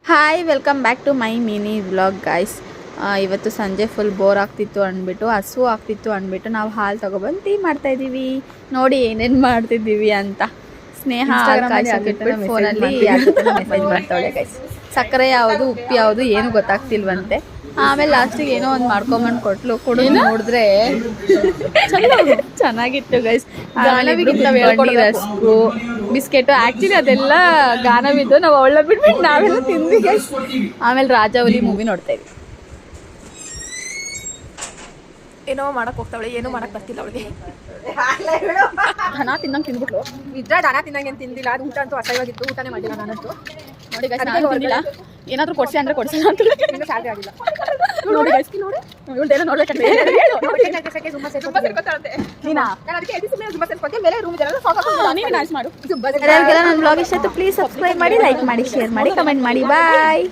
Hi welcome back to my mini vlog guys. ಇವತ್ತು ಸಂಜೆ full bore ಆಗ್ತಿತ್ತು ಅಂದ್ಬಿಟ್ಟು ಹಸು ಆಗ್ತಿತ್ತು ಅಂದ್ಬಿಟ್ಟು ನಾವು ಹಾಲು ತೊಗೊಬಂದು ಟೀ ಮಾಡ್ತಾಯಿದ್ದೀವಿ. ನೋಡಿ ಏನೇನು ಮಾಡ್ತಿದ್ದೀವಿ ಅಂತ. ಸ್ನೇಹ ಫೋನಲ್ಲಿ ಮೆಸೇಜ್ ಮಾಡ್ತಾಳೆ ಗೈಸ್. ಸಕ್ಕರೆ ಯಾವುದು ಉಪ್ಪು ಯಾವುದು ಏನು ಗೊತ್ತಾಗ್ತಿಲ್ವಂತೆ. ಆಮೇಲೆ ಲಾಸ್ಟಿಗೆ ಏನೋ ಒಂದು ಮಾಡ್ಕೊಂಬಂದು ಕೊಟ್ಲು. ಕುಡಿದು ನೋಡಿದ್ರೆ ಚೆನ್ನಾಗಿತ್ತು ಗೈಸ್. ರಸ್ಕು ಬಿಸ್ಕೆಟು ಆ್ಯಕ್ಚುಲಿ ಅದೆಲ್ಲ ಗಾನವಿದ್ದು ನಾವು ಅವಳ ಬಿಟ್ಬಿಟ್ಟು ನಾವೆಲ್ಲ ತಿಂದ್ವಿ ಗೈಸ್. ಆಮೇಲೆ ರಾಜಾವಲಿ ಮೂವಿ ನೋಡ್ತಾ ಇದ್ವಿ. ಏನೋ ಮಾಡಕ್ ಹೋಗ್ತಾವಳೆ, ಏನೋ ಮಾಡಕ್ ಬರ್ತಿಲ್ಲ ಅವಳಿಗೆ. ದನ ತಿನ್ನಂಗೆ ತಿಂದ್ಬಿಟ್ಲು. ನಿಜ ದನ ತಿನ್ನಂಗೆ ತಿಂದಿಲ್ಲ. ಅದು ಊಟ ಅಂತೂ ಅಸಹ್ಯವಾಗಿತ್ತು. ಊಟನೇ ಮಾಡಿಲ್ಲ ನಾನಂತೂ. ನೋಡಿ ಗೈಸ್, ನಾನು ತಿಂದಿಲ್ಲ. ಏನಾದರೂ ಕೊಡ್ಸಿ ಅಂದರೆ ಕೊಡ್ಸಲ್ಲ ಅಂತ ಇನ್ನೂ ಸ್ಯಾಲ್ರಿ ಆಗಿಲ್ಲ. ನೋಡಿ ಗೈಸ್, ನೋಡಿ ಇವಳ್ದೇನೋ ನೋಡ್ಬೇಕಂತ ನೀನು ಡಾನ್ಸ್ ಮಾಡು. ನನ್ನ ಬ್ಲಾಗ್ ಇಷ್ಟ ಆಯ್ತು, ಪ್ಲೀಸ್ ಸಬ್ಸ್ಕ್ರೈಬ್ ಮಾಡಿ, ಲೈಕ್ ಮಾಡಿ, ಶೇರ್ ಮಾಡಿ, ಕಮೆಂಟ್ ಮಾಡಿ. ಬಾಯ್.